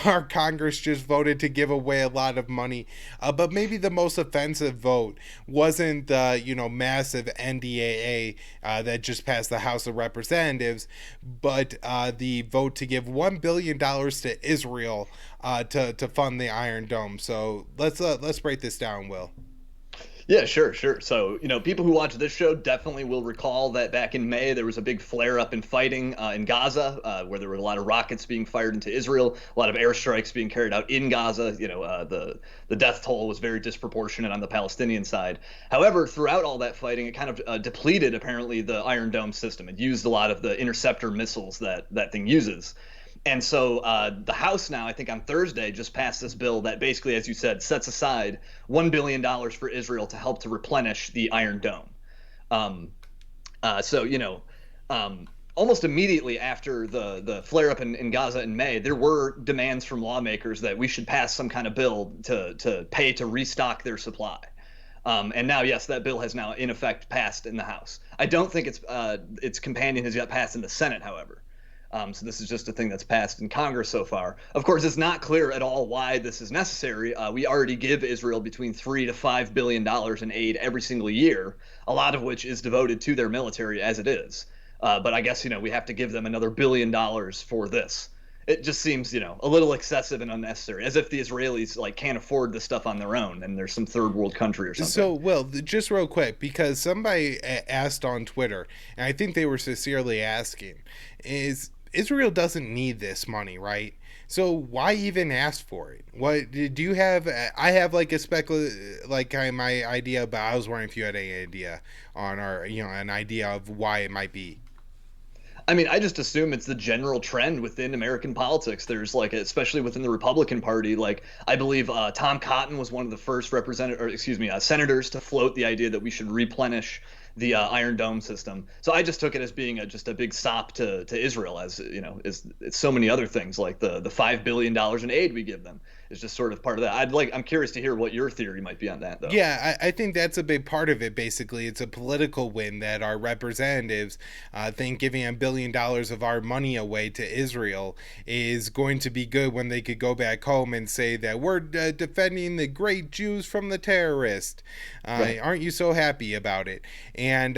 our Congress just voted to give away a lot of money. But maybe the most offensive vote wasn't the massive NDAA that just passed the House of Representatives, but the vote to give $1 billion to Israel to fund the Iron Dome. So let's break this down, Will. Yeah, sure, sure. So, people who watch this show definitely will recall that back in May, there was a big flare up in fighting in Gaza, where there were a lot of rockets being fired into Israel, a lot of airstrikes being carried out in Gaza. The death toll was very disproportionate on the Palestinian side. However, throughout all that fighting, it kind of depleted, apparently, the Iron Dome system. It used a lot of the interceptor missiles that thing uses. And so the House now, I think on Thursday, just passed this bill that basically, as you said, sets aside $1 billion for Israel to help to replenish the Iron Dome. Um, Almost immediately after the flare up in Gaza in May, there were demands from lawmakers that we should pass some kind of bill to pay to restock their supply. And now, yes, that bill has now in effect passed in the House. I don't think its companion has yet passed in the Senate, however. So this is just a thing that's passed in Congress so far. Of course, it's not clear at all why this is necessary. We already give Israel between $3 to $5 billion in aid every single year, a lot of which is devoted to their military as it is. But I guess, we have to give them another $1 billion for this. It just seems, a little excessive and unnecessary, as if the Israelis can't afford this stuff on their own and there's some third world country or something. So, Will, just real quick, because somebody asked on Twitter, and I think they were sincerely asking, is Israel doesn't need this money, right? So why even ask for it? What do you have? I have like kind of my idea, but I was wondering if you had any idea on an idea of why it might be. I mean, I just assume it's the general trend within American politics. There's especially within the Republican Party, I believe Tom Cotton was one of the first senators to float the idea that we should replenish the Iron Dome system. So I just took it as being just a big sop to Israel, as it's so many other things, like the $5 billion in aid we give them is just sort of part of that. I'm curious to hear what your theory might be on that, though. Yeah, I think that's a big part of it. Basically, it's a political win that our representatives think giving $1 billion of our money away to Israel is going to be good when they could go back home and say that we're defending the great Jews from the terrorists. Right. Aren't you so happy about it? And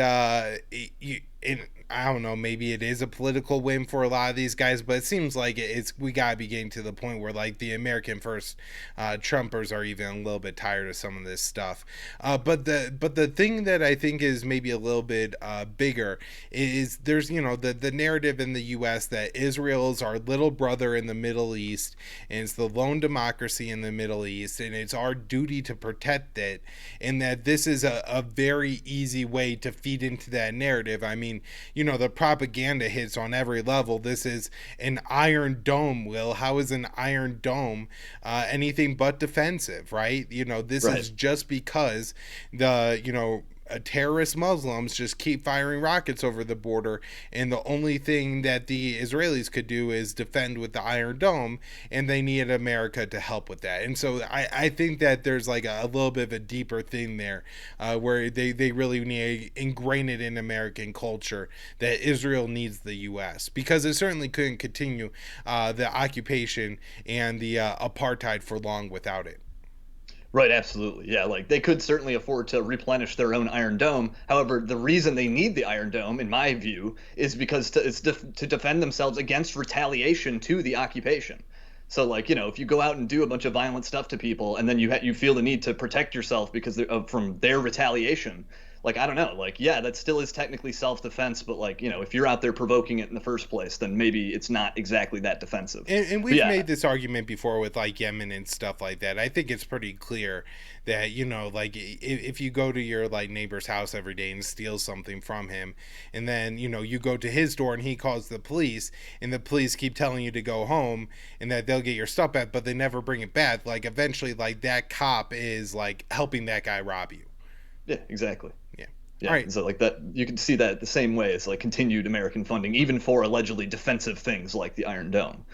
I don't know, maybe it is a political win for a lot of these guys, but it seems like we gotta be getting to the point where the American first Trumpers are even a little bit tired of some of this stuff. But the thing that I think is maybe a little bit bigger is there's the narrative in the U.S. that Israel is our little brother in the Middle East, and it's the lone democracy in the Middle East, and it's our duty to protect it, and that this is a very easy way to feed into that narrative. I mean, the propaganda hits on every level. This is an Iron Dome, Will. How is an Iron Dome anything but defensive, right? This Right. is just because the terrorist Muslims just keep firing rockets over the border, and the only thing that the Israelis could do is defend with the Iron Dome, and they needed America to help with that. And so I think that there's a little bit of a deeper thing there, where they really need to ingrain it in American culture that Israel needs the U.S. because it certainly couldn't continue the occupation and the apartheid for long without it. Right, absolutely. Yeah, they could certainly afford to replenish their own Iron Dome. However, the reason they need the Iron Dome, in my view, is because to defend themselves against retaliation to the occupation. So, if you go out and do a bunch of violent stuff to people, and then you feel the need to protect yourself because from their retaliation, I don't know, yeah, that still is technically self-defense, but if you're out there provoking it in the first place, then maybe it's not exactly that defensive. And But we've yeah, made this argument before with Yemen and stuff like that. I think it's pretty clear that if you go to your neighbor's house every day and steal something from him, and then you go to his door and he calls the police, and the police keep telling you to go home and that they'll get your stuff back, but they never bring it back. Eventually, that cop is helping that guy rob you. yeah, exactly. Yeah. All Yeah, right. so that you can see that the same way as continued American funding, even for allegedly defensive things like the Iron Dome.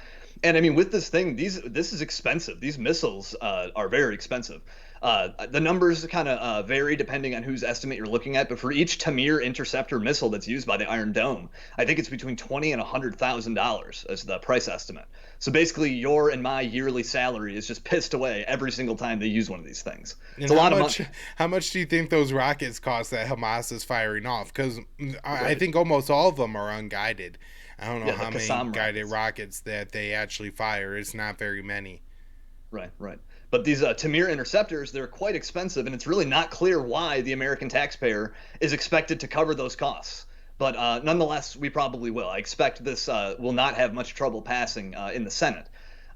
And I mean, with this thing, this is expensive. These missiles are very expensive. The numbers kind of vary depending on whose estimate you're looking at, but for each Tamir interceptor missile that's used by the Iron Dome, I think it's between $20 and $100,000 as the price estimate. So basically, your and my yearly salary is just pissed away every single time they use one of these things. It's And a lot of money. how much do you think those rockets cost that Hamas is firing off? Because I Right. think almost all of them are unguided. I don't know Yeah, the how many Qassam guided rockets. rockets that they actually fire. It's not very many. Right, right. But these Tamir interceptors, they're quite expensive, and it's really not clear why the American taxpayer is expected to cover those costs. But nonetheless, we probably will. I expect this will not have much trouble passing in the Senate.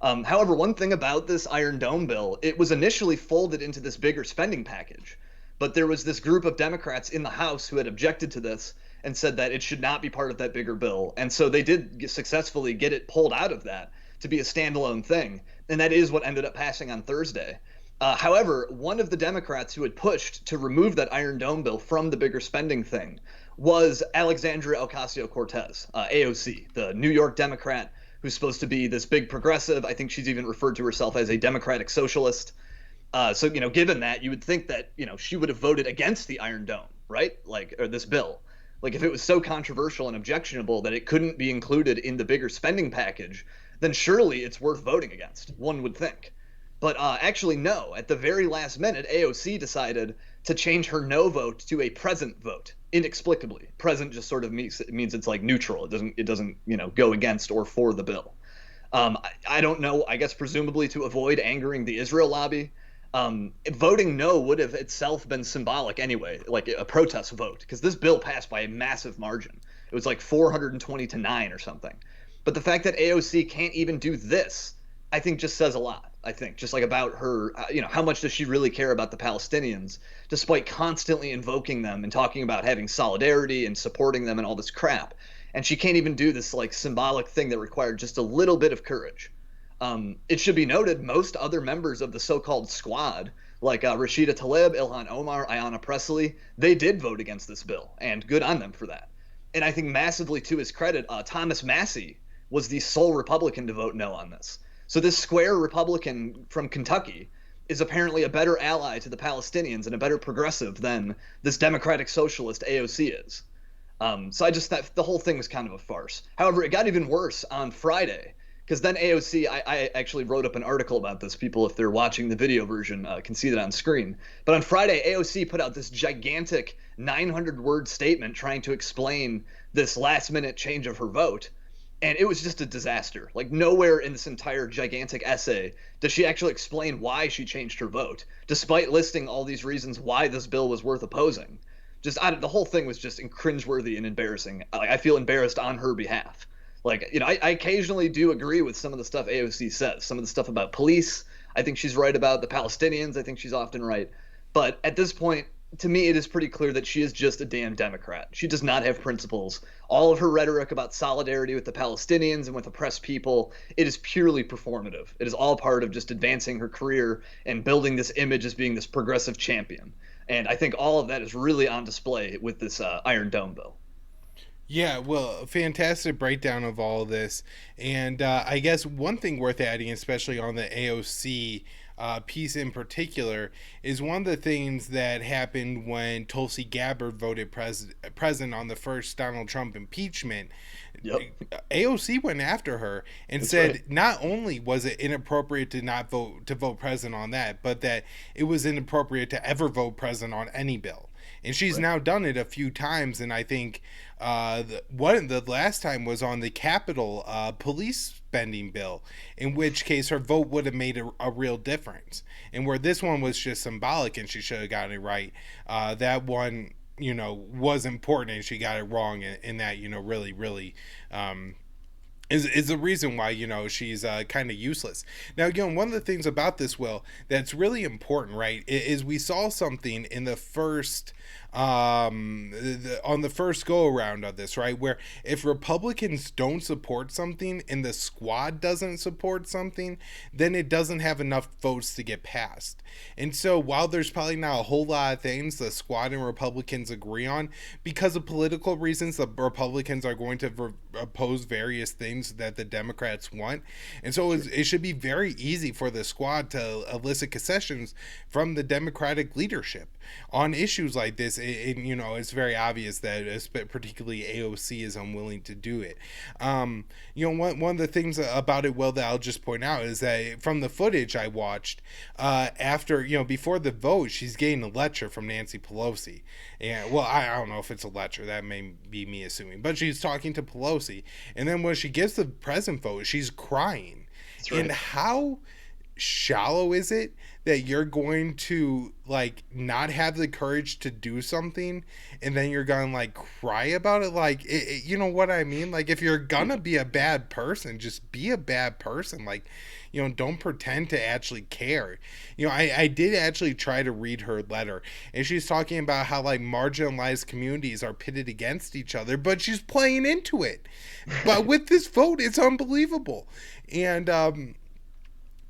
However, one thing about this Iron Dome bill, it was initially folded into this bigger spending package. But there was this group of Democrats in the House who had objected to this and said that it should not be part of that bigger bill. And so they did successfully get it pulled out of that to be a standalone thing. And that is what ended up passing on Thursday. However, one of the Democrats who had pushed to remove that Iron Dome bill from the bigger spending thing was Alexandria Ocasio-Cortez, AOC, the New York Democrat who's supposed to be this big progressive. I think she's even referred to herself as a democratic socialist. So, given that, you would think that, she would have voted against the Iron Dome, right? Like, or this bill. Like, if it was so controversial and objectionable that it couldn't be included in the bigger spending package, then surely it's worth voting against, one would think. But actually, no. At the very last minute, AOC decided to change her no vote to a present vote, inexplicably. Present just sort of means it's like neutral. It doesn't go against or for the bill. I don't know. I guess presumably to avoid angering the Israel lobby. Voting no would have itself been symbolic anyway, like a protest vote, because this bill passed by a massive margin. It was like 420 to 9 or something. But the fact that AOC can't even do this, I think just says a lot. I think just like about her, how much does she really care about the Palestinians, despite constantly invoking them and talking about having solidarity and supporting them and all this crap. And she can't even do this like symbolic thing that required just a little bit of courage. It should be noted most other members of the so-called squad, like Rashida Tlaib, Ilhan Omar, Ayanna Pressley, they did vote against this bill, and good on them for that. And I think massively to his credit, Thomas Massie was the sole Republican to vote no on this. So this square Republican from Kentucky is apparently a better ally to the Palestinians and a better progressive than this Democratic Socialist AOC is. So I just thought the whole thing was kind of a farce. However, it got even worse on Friday because then AOC, I actually wrote up an article about this. People, if they're watching the video version, can see that on screen. But on Friday, AOC put out this gigantic 900-word statement trying to explain this last-minute change of her vote. And it was just a disaster. Like nowhere in this entire gigantic essay does she actually explain why she changed her vote, despite listing all these reasons why this bill was worth opposing. The whole thing was just cringeworthy and embarrassing. I feel embarrassed on her behalf. Like, I occasionally do agree with some of the stuff AOC says. Some of the stuff about police, I think she's right about. The Palestinians, I think she's often right. But at this point, to me, it is pretty clear that she is just a damn Democrat. She does not have principles. All of her rhetoric about solidarity with the Palestinians and with oppressed people, it is purely performative. It is all part of just advancing her career and building this image as being this progressive champion. And I think all of that is really on display with this Iron Dome bill. Yeah, well, fantastic breakdown of all of this. And I guess one thing worth adding, especially on the AOC piece in particular, is one of the things that happened when Tulsi Gabbard voted president on the first Donald Trump impeachment. Yep, AOC went after her and that's said right. not only was it inappropriate to not vote president on that, but that it was inappropriate to ever vote president on any bill. And she's Right. now done it a few times, and I think the last time was on the Capitol police spending bill, in which case her vote would have made a real difference. And where this one was just symbolic, and she should have gotten it right, that one was important, and she got it wrong, in that really really. Is the reason why she's kind of useless. Now again, one of the things about this will that's really important, right, is we saw something in the first on the first go around of this, right, where if Republicans don't support something and the squad doesn't support something, then it doesn't have enough votes to get passed. And so while there's probably not a whole lot of things the squad and Republicans agree on, because of political reasons, the Republicans are going to oppose various things that the Democrats want. And so it should be very easy for the squad to elicit concessions from the Democratic leadership on issues like this. And, you know, it's very obvious that particularly AOC is unwilling to do it. You know, one of the things about it, Will, that I'll just point out is that from the footage I watched, after, you know, before the vote, she's getting a lecture from Nancy Pelosi. And, well, I don't know if it's a lecture. That may be me assuming. But she's talking to Pelosi. And then when she gives the present vote, she's crying. That's right. And how shallow is it that you're going to like not have the courage to do something and then you're gonna like cry about it? Like you know what I mean? Like, if you're gonna be a bad person, just be a bad person. Like, you know, don't pretend to actually care. You know, I did actually try to read her letter, and she's talking about how like marginalized communities are pitted against each other, but she's playing into it. But with this vote, it's unbelievable. And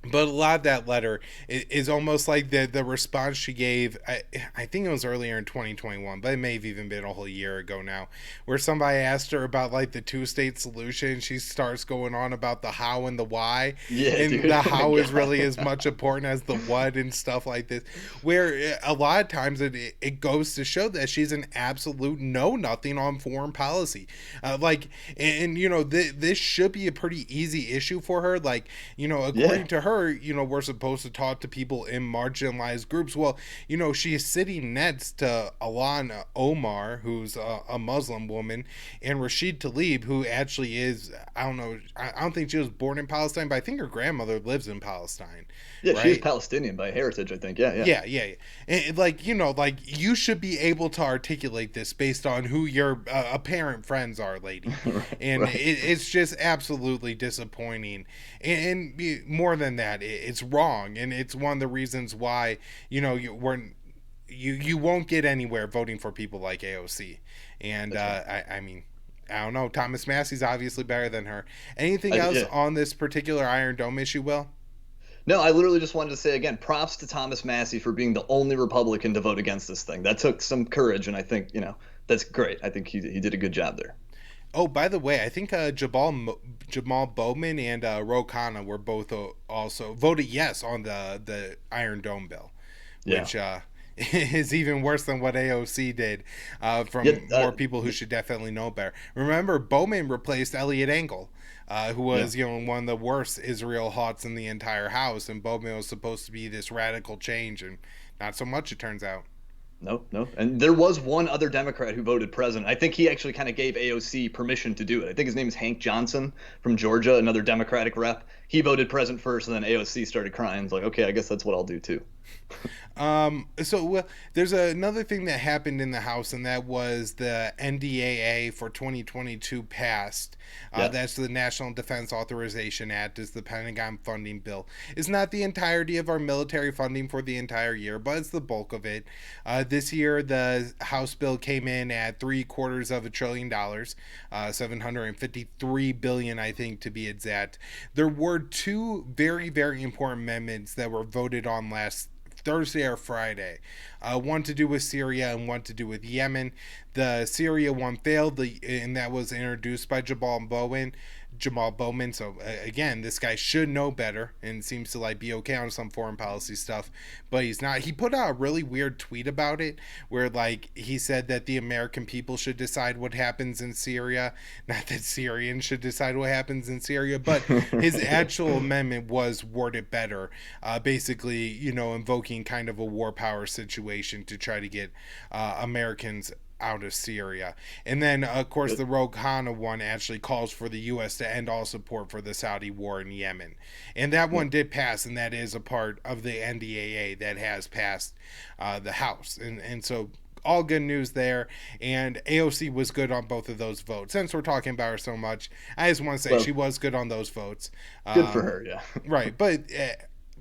but a lot of that letter is almost like the response she gave, I think it was earlier in 2021, but it may have even been a whole year ago now, where somebody asked her about like the two-state solution. She starts going on about the how and the why. Yeah, and dude, the how is really as much important as the what and stuff like this, where a lot of times it goes to show that she's an absolute know-nothing on foreign policy. And you know, this should be a pretty easy issue for her. Like, you know, according to her, you know, we're supposed to talk to people in marginalized groups. Well, you know, she is sitting next to Alan Omar, who's a Muslim woman, and Rashid Tlaib, who actually is, I don't think she was born in Palestine, but I think her grandmother lives in Palestine. Yeah, right? She's Palestinian by heritage, I think. Yeah. And like, you know, like, you should be able to articulate this based on who your apparent friends are, lady. And it's just absolutely disappointing. And more than that, it's wrong. And it's one of the reasons why, you know, you won't get anywhere voting for people like AOC. And right. I mean, I don't know. Thomas Massey's obviously better than her. Anything else on this particular Iron Dome issue, Will? No, I literally just wanted to say again, props to Thomas Massey for being the only Republican to vote against this thing. That took some courage, and I think, you know, that's great. I think he did a good job there. Oh, by the way, I think Jamal Bowman and Ro Khanna were both also voted yes on the Iron Dome bill, which is even worse than what AOC did from more people who should definitely know better. Remember, Bowman replaced Elliot Engel, who was, you know, one of the worst Israel hots in the entire House, and Bowman was supposed to be this radical change, and not so much, it turns out. No. And there was one other Democrat who voted president. I think he actually kind of gave AOC permission to do it. I think his name is Hank Johnson from Georgia, another Democratic rep. He voted president first, and then AOC started crying. It's like, okay, I guess that's what I'll do too. So there's another thing that happened in the House, and that was the NDAA for 2022 passed. That's the National Defense Authorization Act, is the Pentagon funding bill. It's not the entirety of our military funding for the entire year, but it's the bulk of it. This year, the House bill came in at $750 billion, $753 billion, I think, to be exact. There were two very, very important amendments that were voted on last Thursday or Friday. One to do with Syria and one to do with Yemen. The Syria one failed, and that was introduced by Jamal Bowman. So again, this guy should know better and seems to like be okay on some foreign policy stuff, but he's not. He put out a really weird tweet about it where like he said that the American people should decide what happens in Syria, not that Syrians should decide what happens in Syria, but his actual amendment was worded better, basically, you know, invoking kind of a war power situation to try to get Americans out of Syria. And then, of course, the Ro Khanna one actually calls for the U.S. to end all support for the Saudi war in Yemen. And that one did pass, and that is a part of the NDAA that has passed the House. And so all good news there. And AOC was good on both of those votes. Since we're talking about her so much, I just want to say she was good on those votes. Good for her, yeah. Right, but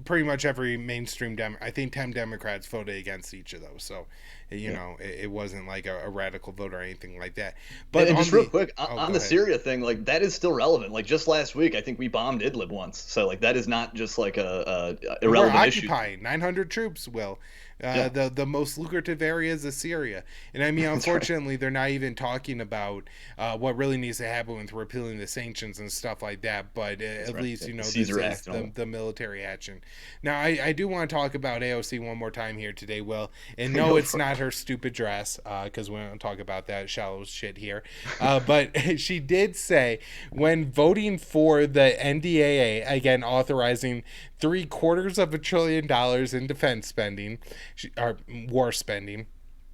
pretty much every mainstream I think 10 Democrats voted against each of those. So, you know, it wasn't like a radical vote or anything like that. But and just real quick, on the Syria thing, like, that is still relevant. Like, just last week, I think we bombed Idlib once. So, like, that is not just like a irrelevant issue. We're occupying 900 troops, Will. Yeah, the most lucrative areas of Syria. And I mean, that's right. unfortunately, they're not even talking about what really needs to happen with repealing the sanctions and stuff like that. But That's at right. least, Yeah, you the know, this Caesar is Act and all the military action. Now, I do want to talk about AOC one more time here today, Will. And that. no, Go it's for not her stupid dress, because we don't talk about that shallow shit here. But she did say when voting for the NDAA, again, authorizing $750 billion in defense spending, or war spending. it.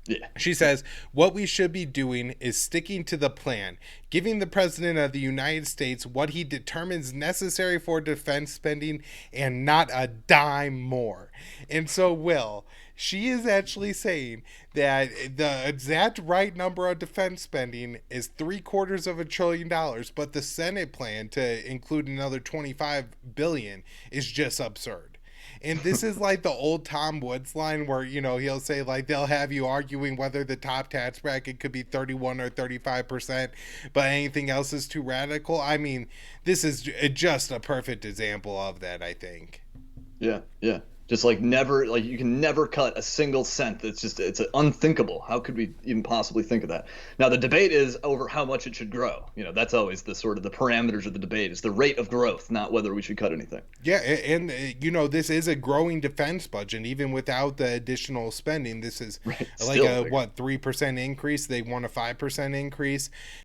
Yeah, She says, what we should be doing is sticking to the plan, giving the President of the United States what he determines necessary for defense spending and not a dime more. And so, Will, she is actually saying that the exact right number of defense spending is $750 billion, but the Senate plan to include another 25 billion is just absurd. And this is like the old Tom Woods line where, you know, he'll say, like, they'll have you arguing whether the top tax bracket could be 31 or 35%, but anything else is too radical. I mean, this is just a perfect example of that, I think. yeah, yeah. Just like never, like you can never cut a single cent. It's unthinkable. How could we even possibly think of that? Now the debate is over how much it should grow. That's always the sort of the parameters of the debate is the rate of growth, not whether we should cut anything. Yeah, and you know, this is a growing defense budget. Even without the additional spending, this is Right. like Still a bigger. what 3% increase. They want a 5% increase.